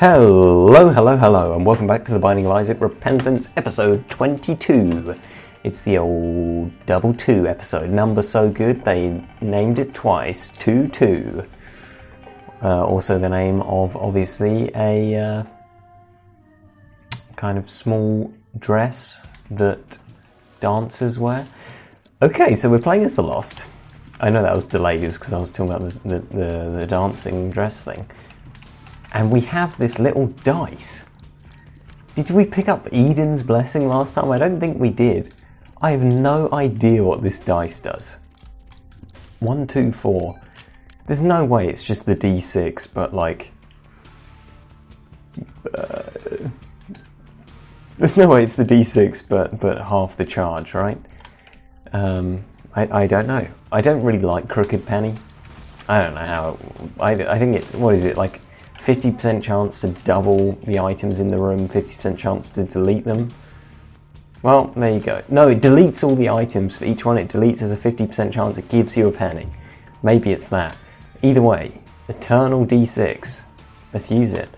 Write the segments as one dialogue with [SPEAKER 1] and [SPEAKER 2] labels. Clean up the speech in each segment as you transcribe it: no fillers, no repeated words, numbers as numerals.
[SPEAKER 1] Hello, hello, hello, and welcome back to the Binding of Isaac Repentance episode 22. It's the old double two episode. Number so good they named it twice, 2-2. Also the name of, obviously, a kind of small dress that dancers wear. Okay, so we're playing as the Lost. I know that was delayed because I was talking about the dancing dress thing. And we have this little dice. Did we pick up Eden's Blessing last time? I don't think we did. I have no idea what this dice does. 1, 2, 4. There's no way it's just the D6, but like... there's no way it's the D6, but half the charge, right? I don't know. I don't really like Crooked Penny. I don't know how... I think it... What is it, like... 50% chance to double the items in the room, 50% chance to delete them. Well, there you go. No, it deletes all the items. For each one it deletes as a 50% chance, it gives you a penny. Maybe it's that. Either way, Eternal D6. Let's use it.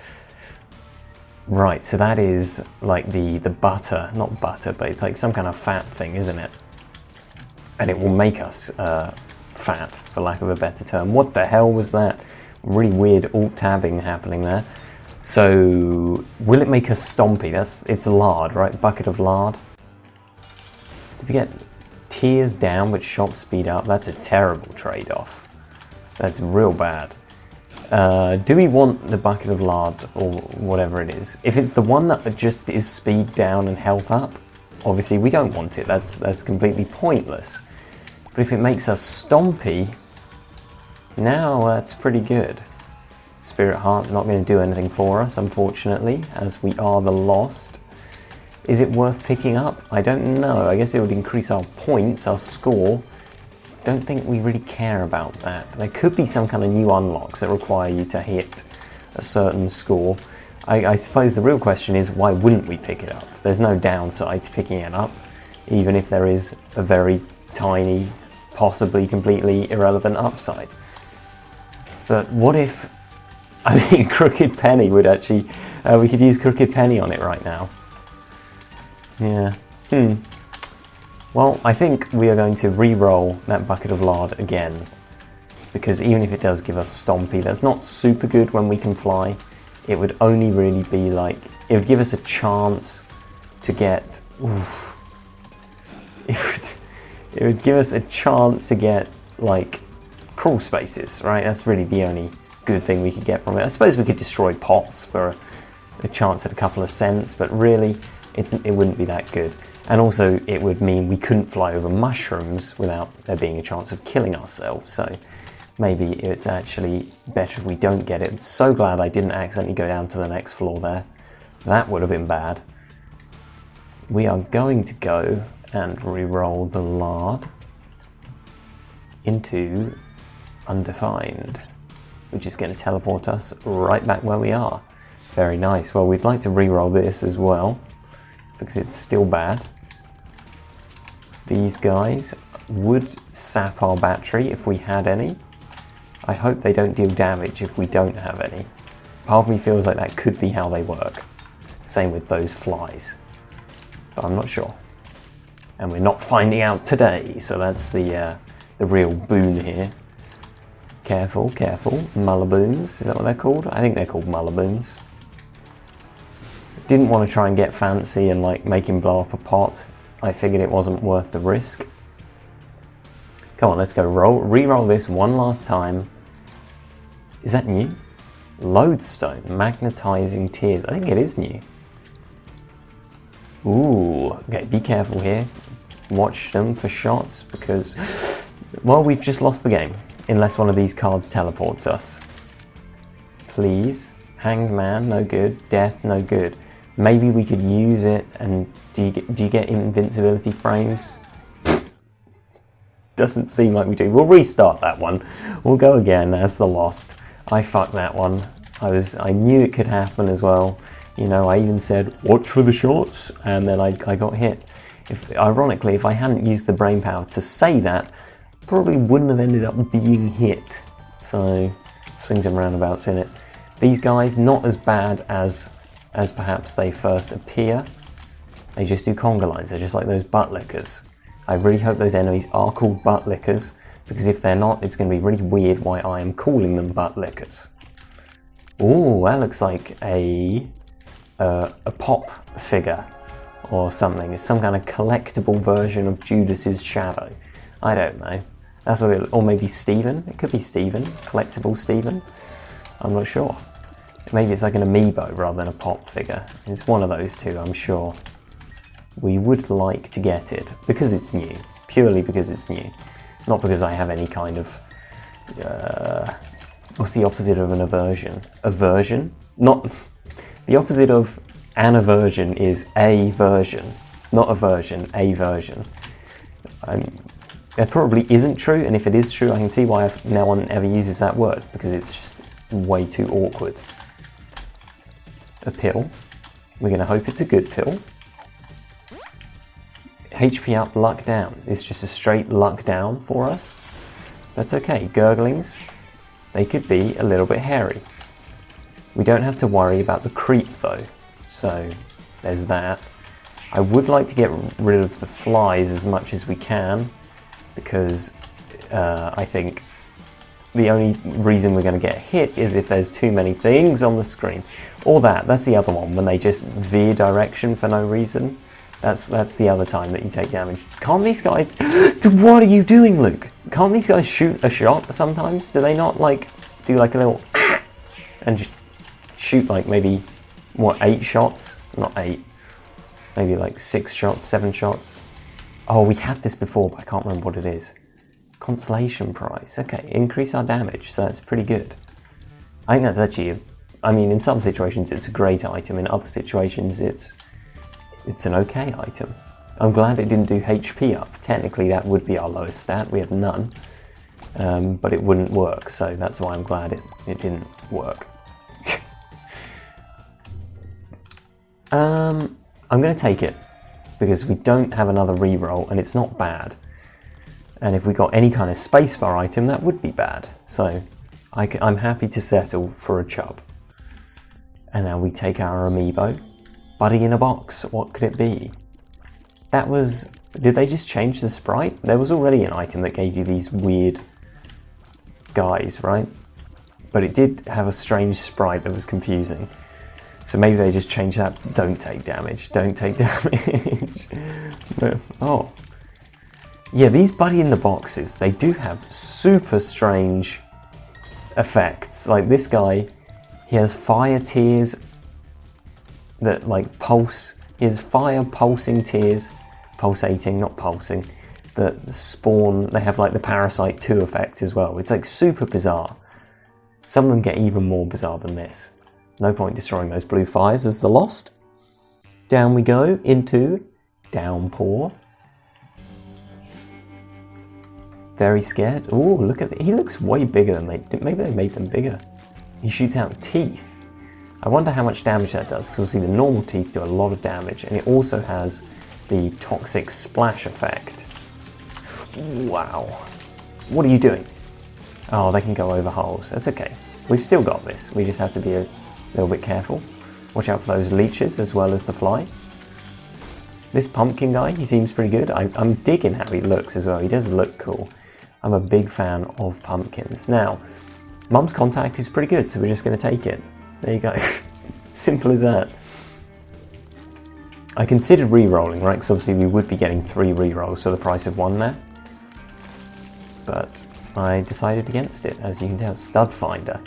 [SPEAKER 1] Right, so that is like the butter, not butter, but it's like some kind of fat thing, isn't it? And it will make us fat, for lack of a better term. What the hell was that? Really weird alt-tabbing happening there. So, will it make us stompy? It's lard, right? Bucket of lard. Did we get tears down with shot speed up? That's a terrible trade-off. That's real bad. Do we want the bucket of lard or whatever it is? If it's the one that just is speed down and health up, obviously we don't want it. That's completely pointless. But if it makes us stompy, now that's pretty good. Spirit Heart not going to do anything for us, unfortunately, as we are the Lost. Is it worth picking up? I don't know. I guess it would increase our points, our score. Don't think we really care about that. There could be some kind of new unlocks that require you to hit a certain score. I suppose the real question is, why wouldn't we pick it up? There's no downside to picking it up, even if there is a very tiny, possibly completely irrelevant upside. But what if, I mean, Crooked Penny would actually, we could use Crooked Penny on it right now. Yeah, Well, I think we are going to re-roll that bucket of lard again. Because even if it does give us stompy, that's not super good when we can fly. It would only really be like, it would give us a chance to get, it would give us a chance to get, like, crawl spaces, right? That's really the only good thing we could get from it. I suppose we could destroy pots for a chance at a couple of cents, but really it wouldn't be that good. And also it would mean we couldn't fly over mushrooms without there being a chance of killing ourselves. So maybe it's actually better if we don't get it. I'm so glad I didn't accidentally go down to the next floor there. That would have been bad. We are going to go and re-roll the lard into Undefined, which is going to teleport us right back where we are. Very nice. Well, we'd like to re-roll this as well, because it's still bad. These guys would sap our battery if we had any. I hope they don't deal damage if we don't have any. Part of me feels like that could be how they work. Same with those flies. But I'm not sure. And we're not finding out today, so that's the real boon here. Careful, careful. Mullaboons, is that what they're called? I think they're called Mullaboons. Didn't want to try and get fancy and like make him blow up a pot. I figured it wasn't worth the risk. Come on, let's go re-roll this one last time. Is that new? Lodestone, magnetizing tears. I think it is new. Ooh, okay, be careful here. Watch them for shots because, well, we've just lost the game. Unless one of these cards teleports us. Please. Hanged Man, no good. Death, no good. Maybe we could use it and do you get invincibility frames? Doesn't seem like we do. We'll restart that one. We'll go again as the Lost. I fucked that one. I knew it could happen as well. You know, I even said, watch for the shots, and then I got hit. Ironically, if I hadn't used the brain power to say that, probably wouldn't have ended up being hit. So, swings and roundabouts in it. These guys, not as bad as perhaps they first appear. They just do conga lines. They're just like those butt lickers. I really hope those enemies are called butt lickers, because if they're not, it's going to be really weird why I am calling them butt lickers. Ooh, that looks like a pop figure or something. It's some kind of collectible version of Judas's shadow. I don't know. That's what it, or maybe Stephen. It could be Stephen, collectible Stephen. I'm not sure. Maybe it's like an amiibo rather than a pop figure. It's one of those two, I'm sure. We would like to get it because it's new, purely because it's new, not because I have any kind of what's the opposite of an aversion? Aversion? Not the opposite of an aversion is a version, not aversion, a version. It probably isn't true, and if it is true, I can see why no one ever uses that word, because it's just way too awkward. A pill. We're going to hope it's a good pill. HP up, luck down. It's just a straight luck down for us. That's okay. Gurglings, they could be a little bit hairy. We don't have to worry about the creep though, so there's that. I would like to get rid of the flies as much as we can, because I think the only reason we're going to get hit is if there's too many things on the screen. Or that's the other one, when they just veer direction for no reason. That's the other time that you take damage. Can't these guys... What are you doing, Luke? Can't these guys shoot a shot sometimes? Do they not, like, do like a little... and just shoot, like, maybe, what, 8 shots? Not 8. Maybe, like, 6 shots, 7 shots. Oh, we had this before, but I can't remember what it is. Consolation prize. Okay, increase our damage, so that's pretty good. I think that's actually... I mean, in some situations, it's a great item. In other situations, it's an okay item. I'm glad it didn't do HP up. Technically that would be our lowest stat, we have none. But it wouldn't work, so that's why I'm glad it didn't work. I'm going to take it, because we don't have another reroll and it's not bad. And if we got any kind of spacebar item, that would be bad. So I'm happy to settle for a chub. And now we take our amiibo. Buddy in a box, what could it be? That was... Did they just change the sprite? There was already an item that gave you these weird guys, right? But it did have a strange sprite that was confusing. So maybe they just changed that. Don't take damage, don't take damage. Oh. Yeah, these Buddy in the boxes, they do have super strange effects. Like this guy, he has fire tears that like pulse. He has fire pulsing tears, pulsating, not pulsing, that spawn. They have like the Parasite 2 effect as well. It's like super bizarre. Some of them get even more bizarre than this. No point destroying those blue fires as the Lost. Down we go into Downpour. Very scared. Oh, look at he looks way bigger than they did. Maybe they made them bigger. He shoots out teeth. I wonder how much damage that does, because we'll see the normal teeth do a lot of damage, and it also has the toxic splash effect. Wow. What are you doing? Oh, they can go over holes. That's okay. We've still got this. We just have to be a little bit careful. Watch out for those leeches as well as the fly. This pumpkin guy, he seems pretty good. I'm digging how he looks as well. He does look cool. I'm a big fan of pumpkins. Now, Mum's contact is pretty good, so we're just going to take it. There you go. Simple as that. I considered re-rolling, right? Because obviously we would be getting 3 re-rolls for the price of 1 there. But I decided against it, as you can tell. Stud Finder.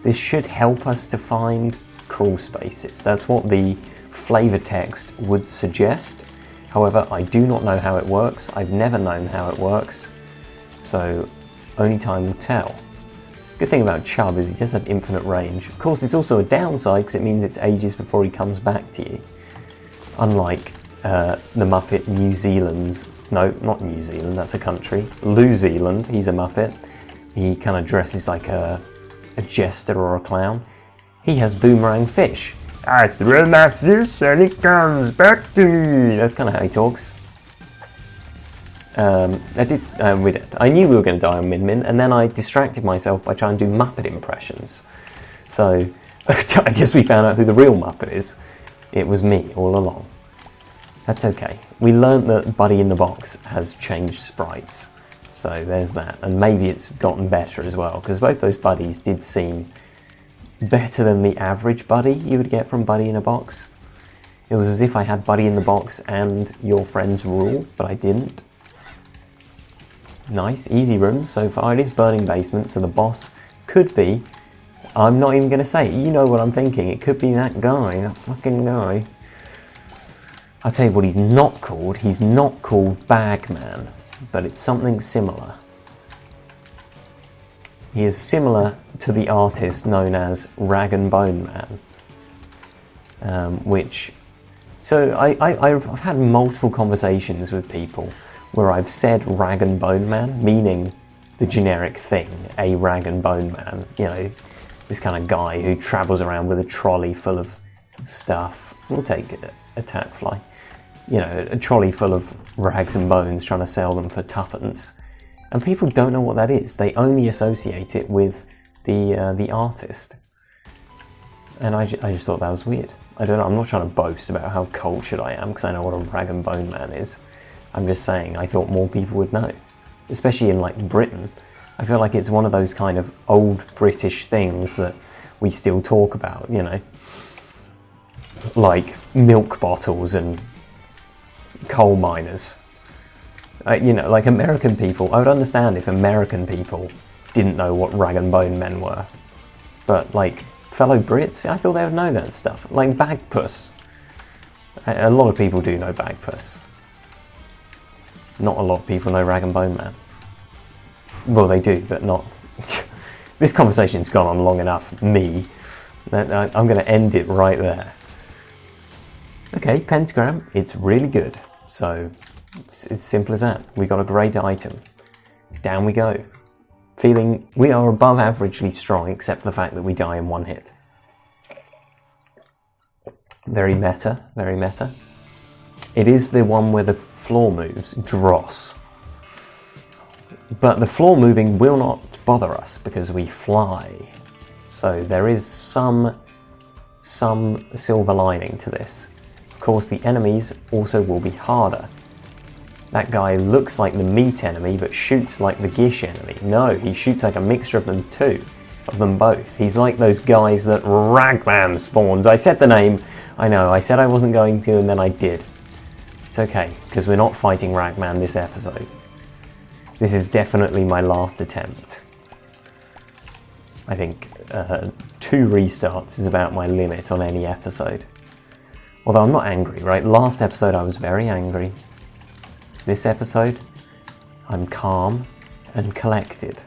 [SPEAKER 1] This should help us to find crawl spaces. That's what the flavor text would suggest. However, I do not know how it works. I've never known how it works. So only time will tell. Good thing about Chubb is he does have infinite range. Of course, it's also a downside because it means it's ages before he comes back to you. Unlike the Muppet New Zealand's... No, not New Zealand, that's a country. New Zealand, he's a Muppet. He kind of dresses like a jester or a clown. He has boomerang fish. I throw my fish and it comes back to me. That's kind of how he talks. I knew we were going to die on Min Min, and then I distracted myself by trying to do Muppet impressions. So I guess we found out who the real Muppet is. It was me all along. That's okay. We learned that Buddy in the Box has changed sprites. So there's that. And maybe it's gotten better as well, because both those buddies did seem better than the average buddy you would get from Buddy in a Box. It was as if I had Buddy in the Box and Your Friend's Rule, but I didn't. Nice, easy room so far. It is Burning Basement, so the boss could be... I'm not even going to say it. You know what I'm thinking. It could be that guy, that fucking guy. I'll tell you what he's not called. He's not called Bagman, but it's something similar. He is similar to the artist known as Rag and Bone Man, which... So I've had multiple conversations with people where I've said Rag and Bone Man, meaning the generic thing, a Rag and Bone Man. You know, this kind of guy who travels around with a trolley full of stuff. We'll take Attack Fly. You know, a trolley full of rags and bones trying to sell them for tuppence. And people don't know what that is. They only associate it with the artist. And I just thought that was weird. I don't know, I'm not trying to boast about how cultured I am because I know what a Rag and Bone Man is. I'm just saying I thought more people would know. Especially in like Britain. I feel like it's one of those kind of old British things that we still talk about, you know. Like milk bottles and coal miners. You know, like American people, I would understand if American people didn't know what Rag and Bone Men were. But like fellow Brits, I thought they would know that stuff. Like Bagpuss. A lot of people do know Bagpuss. Not a lot of people know Rag and Bone Man. Well, they do, but not... This conversation's gone on long enough, me. I'm going to end it right there. Okay, pentagram, it's really good. So, it's as simple as that. We got a great item. Down we go. Feeling we are above averagely strong, except for the fact that we die in one hit. Very meta, very meta. It is the one where the floor moves, Dross. But the floor moving will not bother us because we fly. So there is some silver lining to this. Of course, the enemies also will be harder. That guy looks like the meat enemy, but shoots like the Gish enemy. No, he shoots like a mixture of them too, of them both. He's like those guys that Ragman spawns. I said the name, I know, I said I wasn't going to, and then I did. It's okay, because we're not fighting Ragman this episode. This is definitely my last attempt. I think 2 restarts is about my limit on any episode. Although I'm not angry, right? Last episode I was very angry. This episode, I'm calm and collected.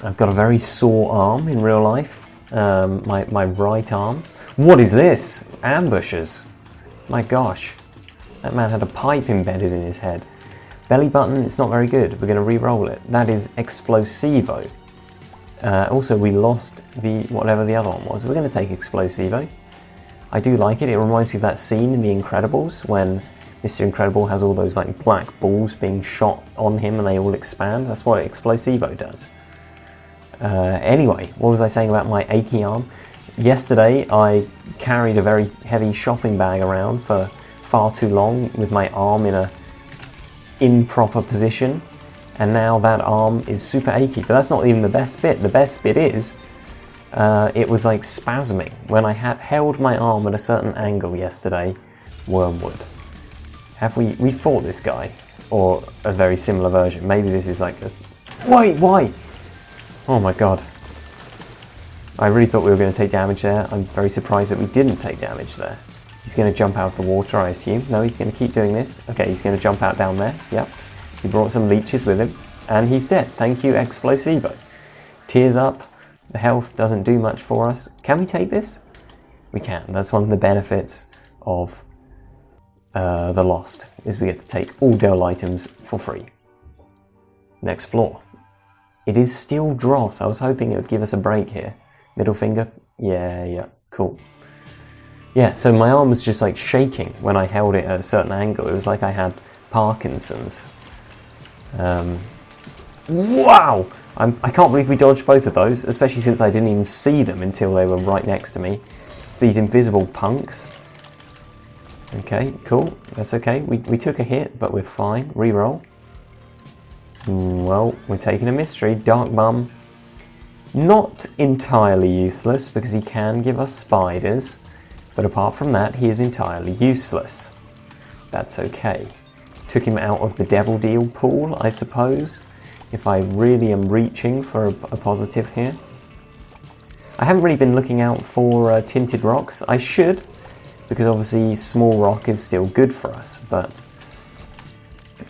[SPEAKER 1] I've got a very sore arm in real life. My right arm. What is this? Ambushes. My gosh. That man had a pipe embedded in his head. Belly button, it's not very good. We're going to re-roll it. That is Explosivo. Also, we lost the whatever the other one was. We're going to take Explosivo. I do like it. It reminds me of that scene in The Incredibles when Mr. Incredible has all those like black balls being shot on him and they all expand. That's what Explosivo does. Anyway, what was I saying about my achy arm? Yesterday, I carried a very heavy shopping bag around for far too long with my arm in a improper position, and now that arm is super achy. But that's not even the best bit. The best bit is it was like spasming when I had held my arm at a certain angle yesterday. Wormwood. Have we fought this guy or a very similar version? Maybe this is like a... Wait, why? Oh my god. I really thought we were going to take damage there. I'm very surprised that we didn't take damage there. He's going to jump out of the water, I assume. No, he's going to keep doing this. Okay, he's going to jump out down there. Yep. He brought some leeches with him. And he's dead. Thank you, Explosivo. Tears up. The health doesn't do much for us. Can we take this? We can. That's one of the benefits of the Lost, is we get to take all Dell items for free. Next floor. It is still Dross. I was hoping it would give us a break here. Middle finger. Yeah, cool. Yeah, so my arm was just like shaking when I held it at a certain angle. It was like I had Parkinson's. Wow! I can't believe we dodged both of those, especially since I didn't even see them until they were right next to me. It's these invisible punks. Okay, cool. That's okay. We took a hit, but we're fine. Reroll. Well, we're taking a mystery. Dark Bum. Not entirely useless, because he can give us spiders. But apart from that, he is entirely useless. That's okay. Took him out of the Devil Deal pool, I suppose, if I really am reaching for a positive here. I haven't really been looking out for tinted rocks. I should, because obviously small rock is still good for us, but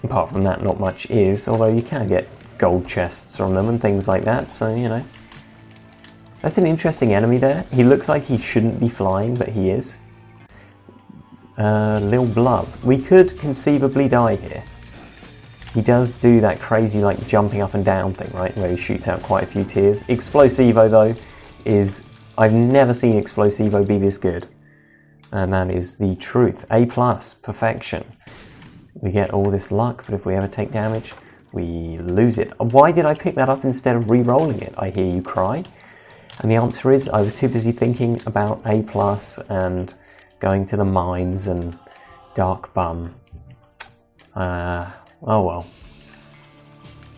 [SPEAKER 1] apart from that, not much is, although you can get gold chests from them and things like that, so, you know. That's an interesting enemy there. He looks like he shouldn't be flying, but he is. Lil Blub. We could conceivably die here. He does do that crazy, like, jumping up and down thing, right, where he shoots out quite a few tears. Explosivo, though, is... I've never seen Explosivo be this good. And that is the truth. A+, perfection. We get all this luck, but if we ever take damage, we lose it. Why did I pick that up instead of re-rolling it? I hear you cry. And the answer is, I was too busy thinking about A+, and going to the mines, and Dark Bum. Oh well.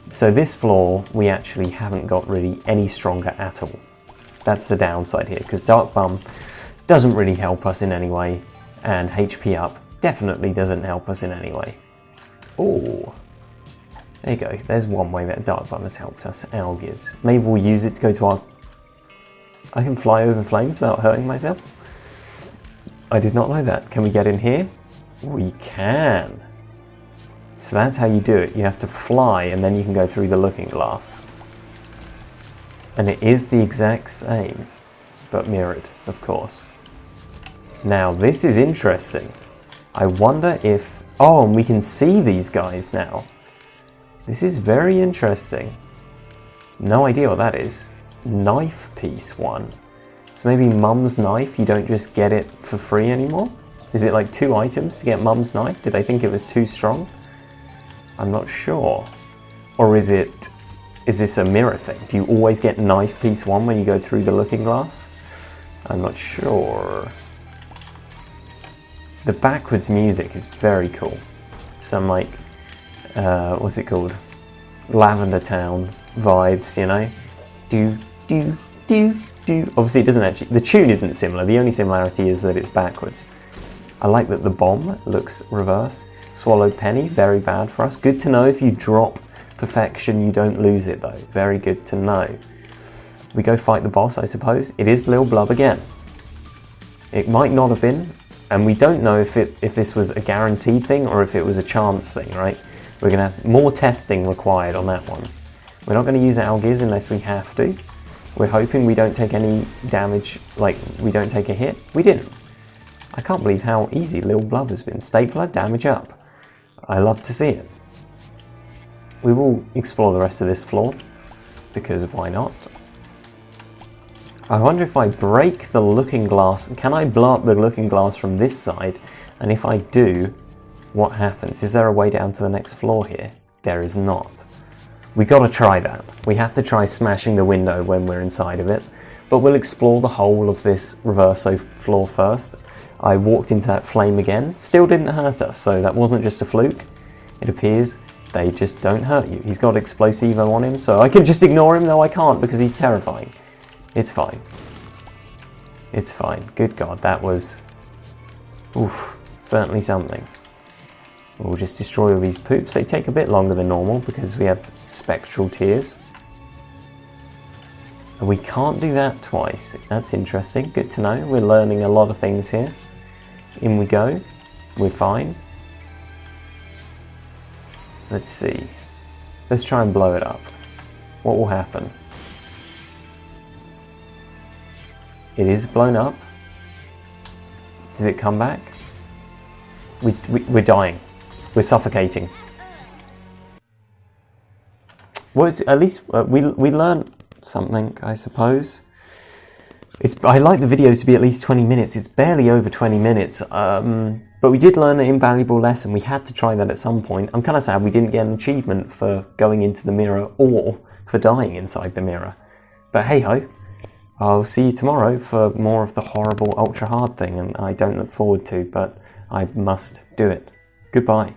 [SPEAKER 1] So this floor, we actually haven't got really any stronger at all. That's the downside here, because Dark Bum doesn't really help us in any way, and HP up definitely doesn't help us in any way. Oh, there you go. There's one way that Dark Bum has helped us. Algiz. Maybe we'll use it to go to our... I can fly over flames without hurting myself. I did not know that. Can we get in here? We can. So that's how you do it. You have to fly, and then you can go through the looking glass. And it is the exact same, but mirrored, of course. Now, this is interesting. I wonder if... Oh, and we can see these guys now. This is very interesting. No idea what that is. Knife piece 1. So maybe Mum's knife, you don't just get it for free anymore? Is it like 2 items to get Mum's knife? Did they think it was too strong? I'm not sure. Or is this a mirror thing? Do you always get knife piece 1 when you go through the looking glass? I'm not sure. The backwards music is very cool. Some like, what's it called? Lavender Town vibes, you know? Do, do, do, do. Obviously it doesn't actually, the tune isn't similar. The only similarity is that it's backwards. I like that the bomb looks reverse. Swallowed penny, very bad for us. Good to know if you drop perfection, you don't lose it though. Very good to know. We go fight the boss, I suppose. It is Lil Blub again. It might not have been, and we don't know if this was a guaranteed thing or if it was a chance thing, right? We're gonna have more testing required on that one. We're not gonna use Algiz unless we have to. We're hoping we don't take any damage, like we don't take a hit. We didn't. I can't believe how easy Lil Blub has been. Stapler, damage up. I love to see it. We will explore the rest of this floor, because why not? I wonder if I break the looking glass, can I blow up the looking glass from this side? And if I do, what happens? Is there a way down to the next floor here? There is not. We gotta try that. We have to try smashing the window when we're inside of it, but we'll explore the whole of this reverso floor first. I walked into that flame again, still didn't hurt us, so that wasn't just a fluke. It appears they just don't hurt you. He's got Explosivo on him, so I can just ignore him. No, I can't, because he's terrifying. It's fine. It's fine. Good God, that was... Oof, certainly something. We'll just destroy all these poops. They take a bit longer than normal because we have spectral tears. And we can't do that twice. That's interesting. Good to know. We're learning a lot of things here. In we go. We're fine. Let's see. Let's try and blow it up. What will happen? It is blown up. Does it come back? We're dying. We're suffocating. Well, at least we learned something, I suppose. I like the videos to be at least 20 minutes. It's barely over 20 minutes. But we did learn an invaluable lesson. We had to try that at some point. I'm kind of sad we didn't get an achievement for going into the mirror or for dying inside the mirror. But hey ho, I'll see you tomorrow for more of the horrible ultra hard thing, and I don't look forward to, but I must do it. Goodbye.